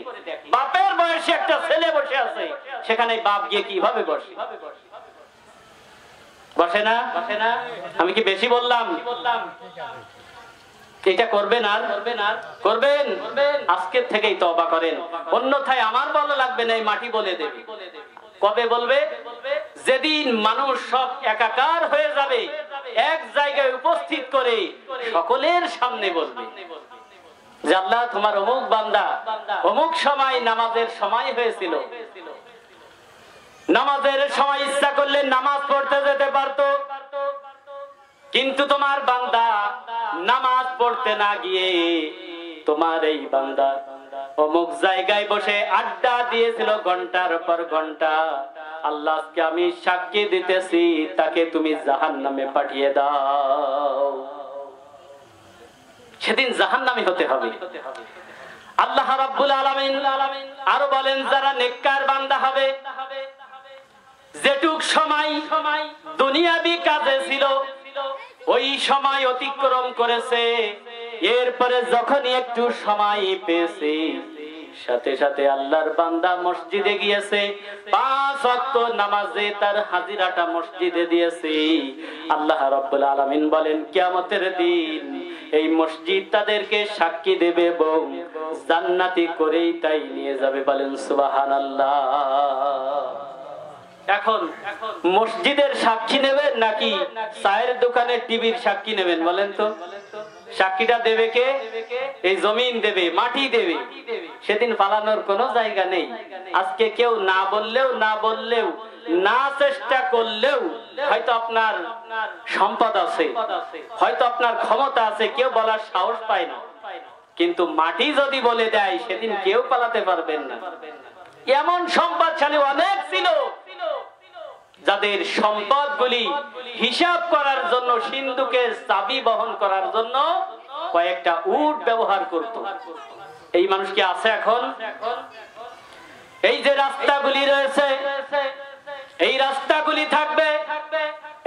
বাপের বয়সে একটা ছেলে বসে আছে, সেখানে বাপ গিয়ে কিভাবে বসে? বসে না? আমি কি বেশি বললাম? এটা করবেন আর করবেন, আজকের থেকেই তওবা করেন, অন্যথায় আমার ভালো লাগবে না, এই মাটি বলে দেবে। কবে বলবে? যেদিন মানুষ সব একাকার হয়ে যাবে, এক জায়গায় উপস্থিত করে সকলের সামনে বলবে যে আল্লাহ তোমার অমুক বান্দা অমুক সময় নামাজের সময় হয়েছিল, নামাজের সময় ইচ্ছা করলে নামাজ পড়তে যেতে পারতো, কিন্তু তোমার বান্দা নামাজ পড়তে না গিয়ে তোমার এই বান্দা অমুক জায়গায় বসে আড্ডা দিয়েছিল ঘন্টার পর ঘন্টা। আল্লাহকে আমি সাক্ষী দিতেছি, তাকে তুমি জাহান্নামে পাঠিয়ে দাও। সেদিন জাহান্নামী হতে হবে। আল্লাহ রাব্বুল আলামিন আরো বলেন, যারা নেককার বান্দা হবে, যেটুক সময় দুনিয়াবি কাজে ছিল ওই সময় অতিক্রম করেছে, এরপরে যখনই একটু সময় পেয়েছে সাথে সাথে আল্লাহর বান্দা মসজিদে গিয়েছে, 5 ওয়াক্ত নামাজে তার হাজিরাটা মসজিদে দিয়েছে। আল্লাহ রাব্বুল আলামিন বলেন, কিয়ামতের দিন এই মসজিদ তাদেরকে সাক্ষী দেবে এবং জান্নাতি করেই তাই নিয়ে যাবে। বলেন সুবহানাল্লাহ। এখন মসজিদের সাক্ষী নেবেন নাকি চায়ের দোকানের টিভির সাক্ষী নেবেন? বলেন তো, সাক্ষীটা দেবে কে? এই জমিন দেবে, মাটি দেবে। সেদিন পালানোর কোনো জায়গা নেই। আজকে কেউ না বললেও না চেষ্টা করলেও হয়তো আপনার সম্পদ আছে, হয়তো আপনার ক্ষমতা আছে, কেউ বলার সাহস পায় না, কিন্তু মাটি যদি বলে দেয় সেদিন কেউ পালাতে পারবেন না। এমন সম্পদশালী অনেক ছিল যাদের সম্পদগুলি হিসাব করার জন্য, সিন্ধুকের চাবি বহন করার জন্য কয়েকটা উট ব্যবহার করত। এই মানুষ কি আছে এখন? এই যে রাস্তাগুলি রয়েছে, এই রাস্তাগুলি থাকবে,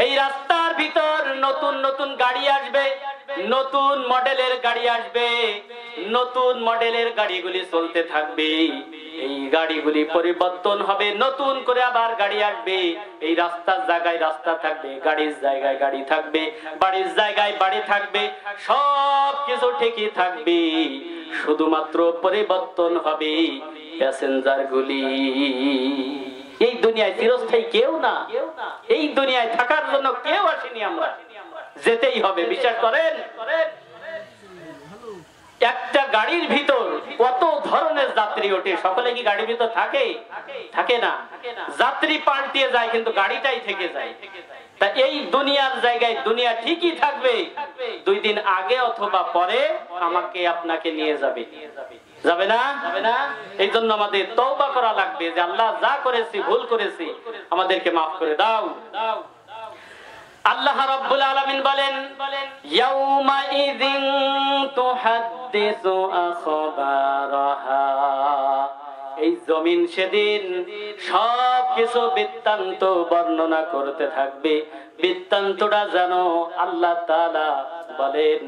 এই রাস্তার ভিতর নতুন নতুন গাড়ি আসবে, নতুন মডেলের গাড়ি আসবে, নতুন মডেলের গাড়িগুলি চলতে থাকবে, এই গাড়িগুলি পরিবর্তন হবে, নতুন করে আবার গাড়ি আসবে। এই রাস্তার জায়গায় রাস্তা থাকবে, গাড়ির জায়গায় গাড়ি থাকবে, বাড়ির জায়গায় বাড়ি থাকবে, সব কিছু ঠিকই থাকবে, শুধুমাত্র পরিবর্তন হবে প্যাসেঞ্জার গুলি। এই দুনিয়ায় চিরস্থায়ী কেউ না, এই দুনিয়ায় থাকার জন্য কেউ আসেনি, আমরা যেতেই হবে। বিশ্বাস করেন, একটা গাড়ির ভিতর কত ধরনের যাত্রী ওঠে, সকলে কি গাড়ির ভিতর থাকে? থাকে না। যাত্রী পাল্টিয়ে যায় কিন্তু গাড়িটাই থেকে যায়। তা এই দুনিয়ার জায়গায় দুনিয়া ঠিকই থাকবে, 2 দিন আগে অথবা পরে আমাকে আপনাকে নিয়ে যাবে, যাবে না? এই জন্য আমাদের তওবা করা লাগবে যে আল্লাহ যা করেছি, ভুল করেছি, আমাদেরকে মাফ করে দাও। আল্লাহ রাব্বুল আলামিন বলেন, ইয়াউমা ইযিন তুহাদ্দিসু আখবারাহা, এই জমিন সেদিন সব কিছু বৃত্তান্ত বর্ণনা করতে থাকবে। বৃত্তান্তটা যেন আল্লাহ তাআলা বলেন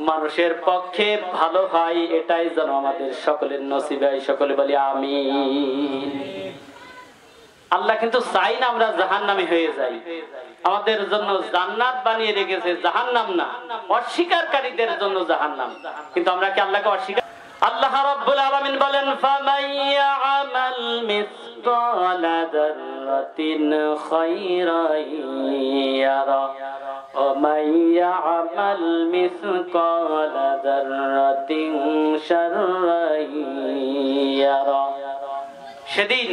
মানুষের পক্ষে ভালো হয়, এটাই যেন আমাদের সকলের নসিবে হয়। সকলে বলি আমিন। আল্লাহ কিন্তু চাই না আমরা জাহান্নামী হয়ে যাই, আমাদের জন্য জান্নাত বানিয়ে রেখেছে, জাহান্নাম না। অস্বীকারীদের জন্য জাহান্নাম, কিন্তু আমরা কি আল্লাহকে অস্বীকার? আল্লাহ রাব্বুল আলামিন বলেন, ফামাইয়ামাল মিসকালা যাররাতিন খায়রান ইয়ারা, ومن يعمل مثقال ذرة شرا يره সেদিন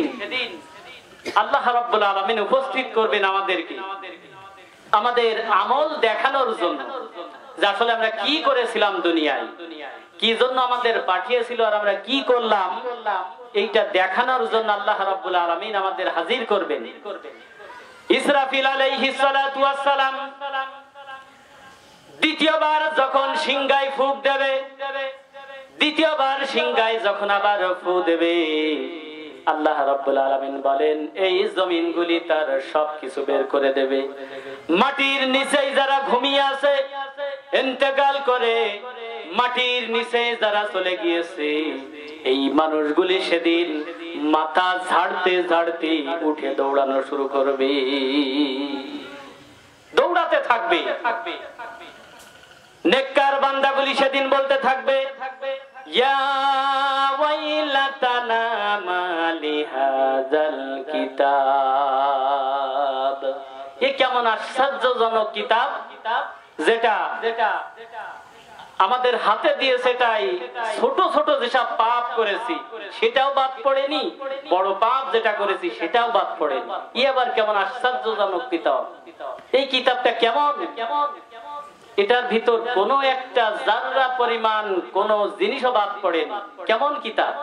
আল্লাহ রাব্বুল আলামিন উপস্থিত করবেন আমাদেরকে আমাদের আমল দেখানোর জন্য যে আসলে আমরা কি করেছিলাম দুনিয়ায়, কি জন্য আমাদের পাঠিয়েছিল আর আমরা কি করলাম, এইটা দেখানোর জন্য আল্লাহ রাব্বুল আলামিন আমাদের হাজির করবেন। ইসরাফিল আলাইহিস সালাতু ওয়াস সালাম দ্বিতীয়বার যখন সিংহায় ফুঁক দেবে, দ্বিতীয়বার সিংহায় যখন আবার ফু দেবে, আল্লাহ রাব্বুল আলামিন বলেন এই জমিনগুলি তার সবকিছু বের করে দেবে। মাটির নিচে যারা ঘুমিয়ে আছে, ইন্তেকাল করে মাটির নিচে যারা চলে গিয়েছে, এই মানুষগুলি সেদিন মাথা ঝাড়তে ঝাড়তে উঠে দৌড়ানো শুরু করবে, দৌড়াতে থাকবে। নেককার বান্দাগুলি সেদিন বলতে থাকবে ইয়া ওয়াইলাতানা মালি হাযাল কিতাব, এ কেমন আশ্চর্যজনক কিতাব যেটা আমাদের হাতে দিয়ে সেটাই ছোট ছোট যেসব পাপ করেছি সেটাও বাদ পড়েনি, বড় পাপ যেটা করেছি সেটাও বাদ পড়েনি। ই আবার কেমন আশ্চর্যজনক কিতাব, এই কিতাবটা কেমন, এটার ভিতর কোনো একটা জাররা পরিমাণ কোন জিনিসও বাদ পড়েনি, কেমন কিতাব।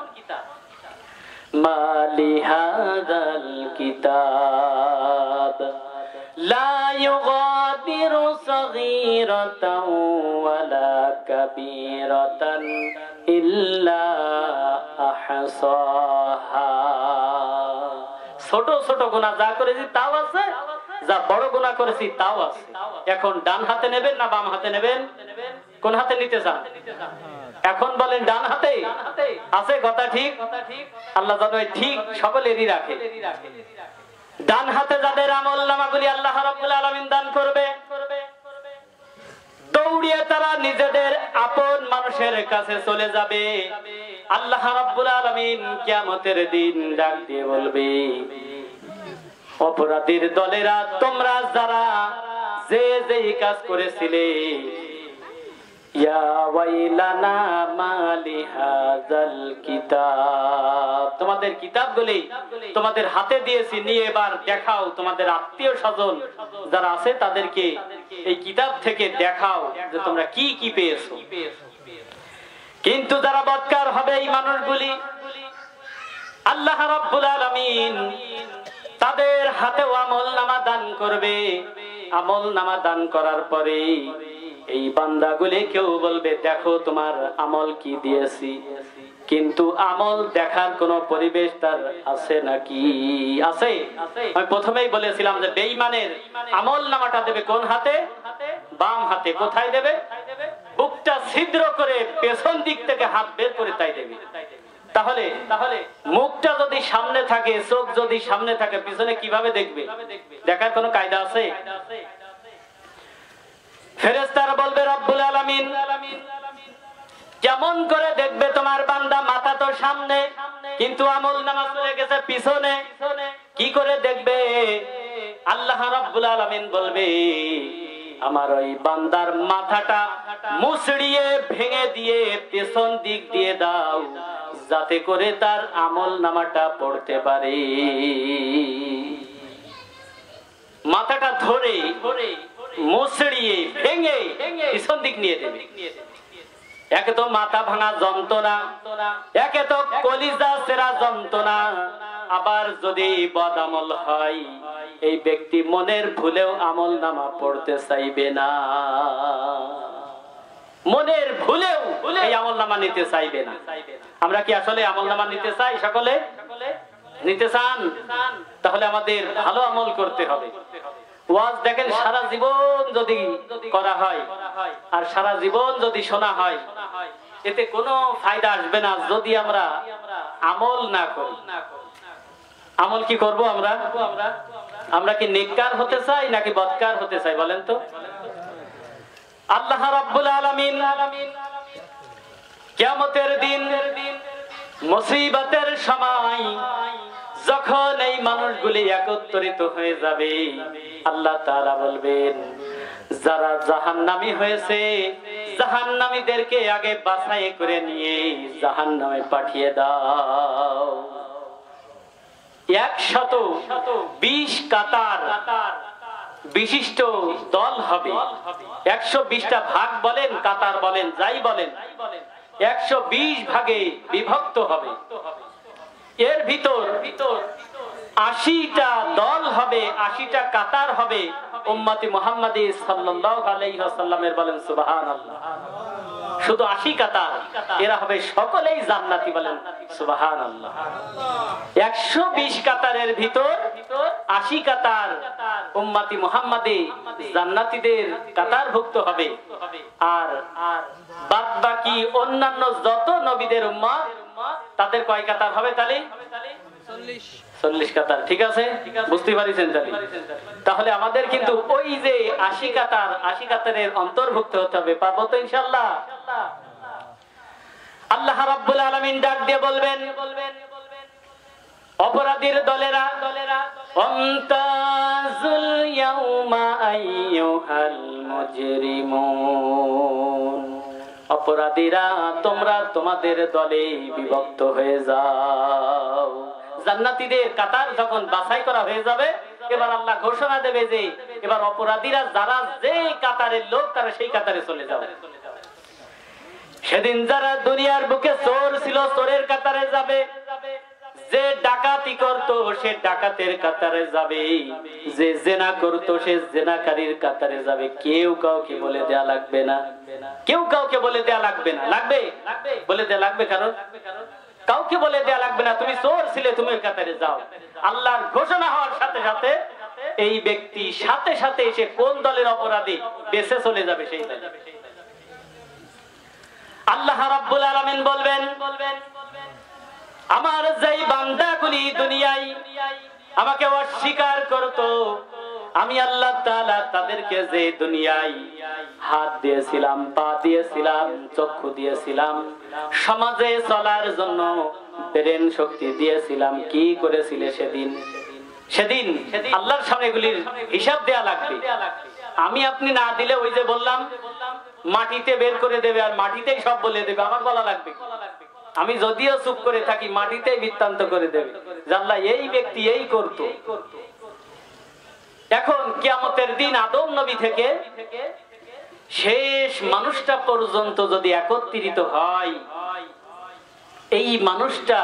মালি হাযাল কিতাব লা ইউগাদিরু সগীরাতাও ওয়ালা কাবীরাতান ইল্লা আহসাহা, ছোট ছোট গুনাহ যা করেছি তাও আছে, যা বড় গুনাহ করেছি তাও আছে। এখন ডান হাতে নেবেন না বাম হাতে নেবেন, কোন হাতে নিতে চান? এখন বলেন ডান হাতে আছে, কথা ঠিক। আল্লাহ যেন ঠিক সকলেরই রাখে। ডান হাতে যাদের আমলনামাগুলি আল্লাহ রাব্বুল আলামিন দান করবে, দৌড়িয়ে তারা নিজেদের আপন মানুষের কাছে চলে যাবে। আল্লাহ রাব্বুল আলামিন কিয়ামতের দিন ডাক দিয়ে বলবে অপরাধীর দলেরা, তোমরা যারা যে যেই কাজ করেছিলে, ইয়া ওয়াইলানা মালি হাযাল কিতাব, তোমাদের কিতাবগুলি তোমাদের হাতে দিয়েছি, নিয়ে এবার দেখাও তোমাদের আত্মীয় স্বজন যারা আছে তাদেরকে এই কিতাব থেকে দেখাও যে তোমরা কি কি পেয়েছো। কিন্তু যারা বদকার হবে এই মানুষগুলি, আল্লাহ রাব্বুল আলামিন তাদের হাতেও আমলনামা দান করবে। আমলনামা দান করার পরে এই বান্দাগুলি কেউ বলবে দেখো তোমার আমল কি দিয়েছি, কিন্তু আমল দেখার কোন পরিবেশ তার আছে নাকি? আছে। আমি প্রথমেই বলেছিলাম যে বেঈমানের আমলনামাটা দেবে কোন হাতে? বাম হাতে। কোথায় দেবে? বুকটা ছিদ্র করে পেছন দিক থেকে হাত বের করে তাই দেবে। তাহলে মুখটা যদি সামনে থাকে, চোখ যদি সামনে থাকে, পিছনে কিভাবে দেখবে? দেখার কোন কায়দা আছে? ফেরেশতারা বলবে রব্বুল আলামিন কেমন করে দেখবে তোমার বান্দা? মাথা তো সামনে কিন্তু আমলনামা চলে গেছে পিছনে, কি করে দেখবে? আল্লাহ রাব্বুল আলামিন বলবে আমার ওই বান্দার মাথাটা মুছড়িয়ে ভেঙে দিয়ে পেছন দিক দিয়ে দাও, যাতে করে তার আমলনামাটা পড়তে পারে। মাথাটা ধরে মুছড়িয়ে ভেঙে পিছন দিক নিয়ে দেবে। একে তো মাথা ভাঙা যন্ত্রণা, একে তো কলিজা ছেঁড়া যন্ত্রণা, আবার যদি বদ আমল হয় এই ব্যক্তি মনের ভুলেও আমলনামা পড়তে চাইবে না, মনের ভুলেও এই আমলনামা নিতে চাইবে না। আমরা কি আসলে আমলনামা নিতে চাই? সকলে নিতে চান? তাহলে আমাদের ভালো আমল করতে হবে। ওয়াজ দেখেন সারা জীবন যদি করা হয় আর সারা জীবন যদি শোনা হয়, এতে কোনো ফায়দা আসবে না যদি আমরা আমল না করি। আমল কি করব আমরা? আমরা কি নেককার হতে চাই নাকি বদকার হতে চাই বলেন তো? আল্লাহ রাব্বুল আলামিন কিয়ামতের দিন মুসিবতের সময় যখন এই মানুষগুলি একত্রিত হয়ে যাবে, আল্লাহ তাআলা বলবেন যারা জাহান্নামী হয়েছে জাহান্নামীদেরকে আগে বাছাই করে নিয়ে জাহান্নামে পাঠিয়ে দাও। 120 কাতার বিশিষ্ট দল হবে। 120টা ভাগ বলেন, কাতার বলেন, যাই বলেন, 120 ভাগে বিভক্ত হবে। এর ভিতর 80টা দল হবে, 80টা কাতার হবে উম্মতি মুহাম্মাদি সাল্লাল্লাহু আলাইহি ওয়াসাল্লামের। বলেন সুবহানাল্লাহ। শুধু 80 কাতার, এরা হবে সকলেই জান্নাতি। বলেন সুবহানাল্লাহ। 120 কাতারের ভিতর 80 কাতার উম্মতি মুহাম্মাদি জান্নাতীদের কাতারভুক্ত হবে। আর বাদ বাকি অন্যান্য যত নবীদের উম্মত তাদের কয় কাতার হবে? তাহলে 40 কাতার। ঠিক আছে, বুঝতে পারিছেন? তাহলে আমাদের কিন্তু ওই যে 80 কাতারের অন্তর্ভুক্ত হতে হবে। পারবো তো ইনশাআল্লাহ? আল্লাহ রাব্বুল আলামিন ডাক দিয়ে বলবেন, অপরাধীর দলেরা, আমতাজুল ইয়াউমা আইয়ুহাল মুজরিমুন, অপরাধীরা তোমরা তোমাদের দলে বিভক্ত হয়ে যাও। জান্নাতীদের কাতার যখন বাছাই করা হয়ে যাবে, এবার আল্লাহ ঘোষণা দেবে যে এবার অপরাধীরা যারা যে কাতারের লোক তারা সেই কাতারে চলে যাবে। সেদিন যারা দুনিয়ার বুকে চোর ছিল চোরের কাতারে যাবে, যে ডাকাতি করত সে ডাকাতের কাতারে যাবে, যে জেনা করত সে জেনাকারীর কাতারে যাবে। কেউ কাউকে বলে দেয়া লাগবে না, কেউ কাউকে বলে দেয়া লাগবে না। লাগবে? বলে দেয়া লাগবে? কারণ কাউকে বলে দেয়া লাগবে না তুমি চোর ছিলে, তুমি ওই কাতারে যাও। আল্লাহর ঘোষণা হওয়ার সাথে সাথে এই ব্যক্তি সাথে সাথে এসে কোন দলের অপরাধী বেঁচে চলে যাবে সেই দলে। আল্লাহ রাব্বুল আলামিন বলবেন, আমার যেই বান্দাগুলি দুনিয়ায় আমাকে অস্বীকার করত, আমি আল্লাহ তাআলা তাদেরকে যে দুনিয়ায় হাত দিয়েছিলাম, পা দিয়েছিলাম, চক্ষু দিয়েছিলাম, সমাজে চলার জন্য ব্রেন শক্তি দিয়েছিলাম, কি করেছিলে সেদিন? সেদিন আল্লাহর সামনে এগুলির হিসাব দেয়া লাগবে। আমি আপনি না দিলে ওই যে বললাম মাটিতে বের করে দেবে আর মাটিতেই সব বলে দেবে। আমার বলা লাগবে? আমি যদিও চুপ করে থাকি মাটিতেই বৃত্তান্ত করে দেবে যে আল্লাহ এই ব্যক্তি এই করত। এখন কিয়ামতের দিন আদম নবী থেকে শেষ মানুষটা পর্যন্ত যদি একত্রিত হয়, এই মানুষটা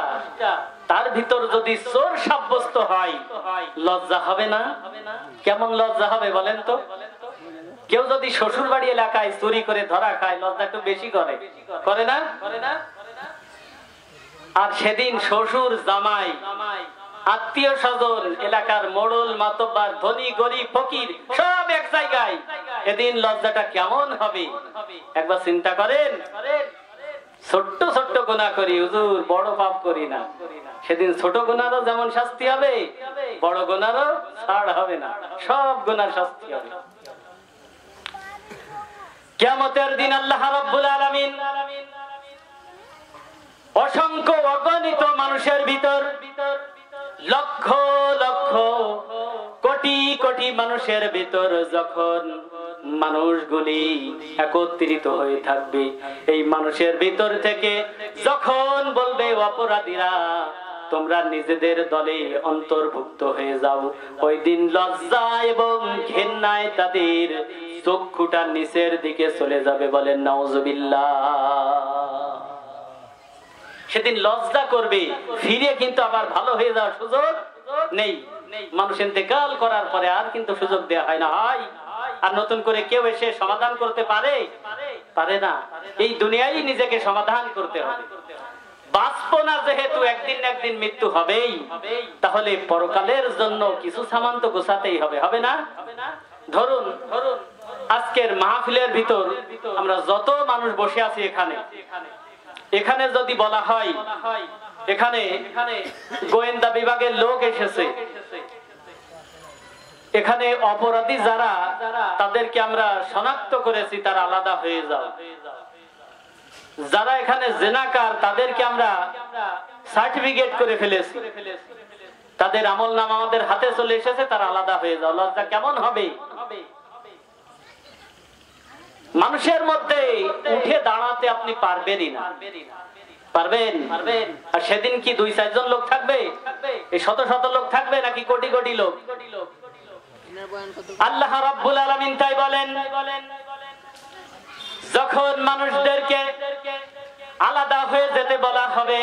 তার ভিতর যদি চোর সাব্যস্ত হয়, লজ্জা হবে না? কেমন লজ্জা হবে বলেন তো? কেউ যদি শ্বশুর বাড়ি এলাকায় চুরি করে ধরা খায়, লজ্জা একটু বেশি করে না? আর সেদিন শ্বশুর, জামাই, আত্মীয় স্বজন, এলাকার মোড়ল মাতব্বার, ধনী গরিব ফকির সব এক জায়গায়, এদিন লজ্জাটা কেমন হবে একবার চিন্তা করেন। ছোট্ট ছোট্ট গুনাহ করি হুজুর, বড় পাপ করি না, সেদিন ছোট গুনারও যেমন শাস্তি হবে বড় গুনারও ছাড় হবে না, সব গুনার শাস্তি হবে। কিয়ামতের দিন আল্লাহ রাব্বুল আলামিন অসংখ্য অগণিত মানুষের ভিতর, লক্ষ লক্ষ কোটি কোটি মানুষের ভিতর যখন মানুষগুলি একত্রিত হয়ে থাকবে, এই মানুষের ভিতর থেকে যখন বলবে অপরাধীরা তোমরা নিজেদের দলে অন্তর্ভুক্ত হয়ে যাও, ওই দিন লজ্জা এবং ঘেন্নায় তাদের চক্ষুটা নিচের দিকে চলে যাবে। বলেন নাউজুবিল্লাহ। সেদিন লজ্জা করবে, ফিরে কিন্তু আবার ভালো হয়ে যাওয়ার সুযোগ নেই। মানুষ ইন্তেকাল করার পরে আর কিন্তু সুযোগ দেওয়া হয় না। হয় আর নতুন করে কেউ এসে সমাধান করতে পারে না। এই দুনিয়ায় নিজেকে সমাধান করতে হবে। বাঁচবনা যেহেতু একদিন না একদিন মৃত্যু হবেই, তাহলে পরকালের জন্য কিছু সামান তো গোছাতেই হবে, হবে না? ধরুন আজকের মাহফিলের ভিতর আমরা যত মানুষ বসে আছি এখানে যদি বলা হয় এখানে গোয়েন্দা বিভাগের লোক এসেছে, এখানে অপরাধী যারা তাদেরকে আমরা শনাক্ত করেছি তারা আলাদা হয়ে যাও, যারা এখানে জেনাকার তাদেরকে আমরা সার্টিফিকেট করে ফেলেছি, তাদের আমলনামা আমাদের হাতে চলে এসেছে, তারা আলাদা হয়ে যাও। লজ্জা কেমন হবে? মানুষের মধ্যে উঠে দাঁড়াতে আপনি পারবেনই না। পারবেন? আর সেদিন কি 2-4 জন লোক থাকবে? এই শত শত লোক থাকবে নাকি কোটি কোটি লোক? আল্লাহ রাব্বুল আলামিন তাই বলেন, যখন মানুষদেরকে আলাদা হয়ে যেতে বলা হবে,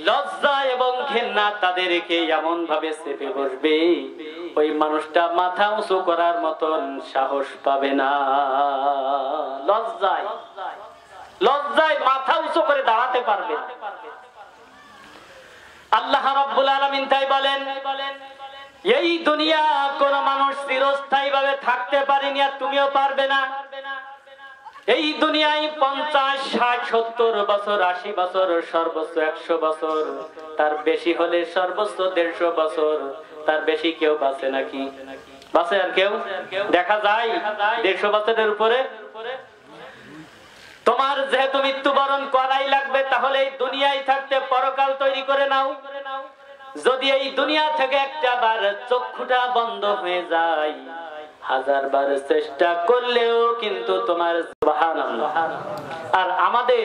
লজ্জা এবং ঘৃণা তাদেরকে এমন ভাবে চেপে বসবে, ওই মানুষটা মাথা উঁচু করার মতন সাহস পাবে না। লজ্জায় লজ্জায় মাথা উঁচু করে দাঁড়াতে পারবে না। আল্লাহ রাব্বুল আলামিন তাই বলেন, এই দুনিয়া কোন মানুষ চিরস্থায়ী ভাবে থাকতে পারেনি, আর তুমিও পারবে না। এই দুনিয়ায় 50, 60, 70 বছর, 80 বছর, সর্বোচ্চ 100 বছর, তার বেশি হলে সর্বোচ্চ 150 বছর, তার বেশি কেউ বাঁচে নাকি? বাঁচে আর কেউ? দেখা যায় 150 বছরের উপরে। তোমার যেহেতু মৃত্যুবরণ করাই লাগবে, তাহলে এই দুনিয়ায় থাকতে পরকাল তৈরি করে নাও। যদি এই দুনিয়া থেকে একটা বার চক্ষুটা বন্ধ হয়ে যায়, 1000 বার চেষ্টা করলেও কিন্তু তোমার সুবহানাল্লাহ। আর আমাদের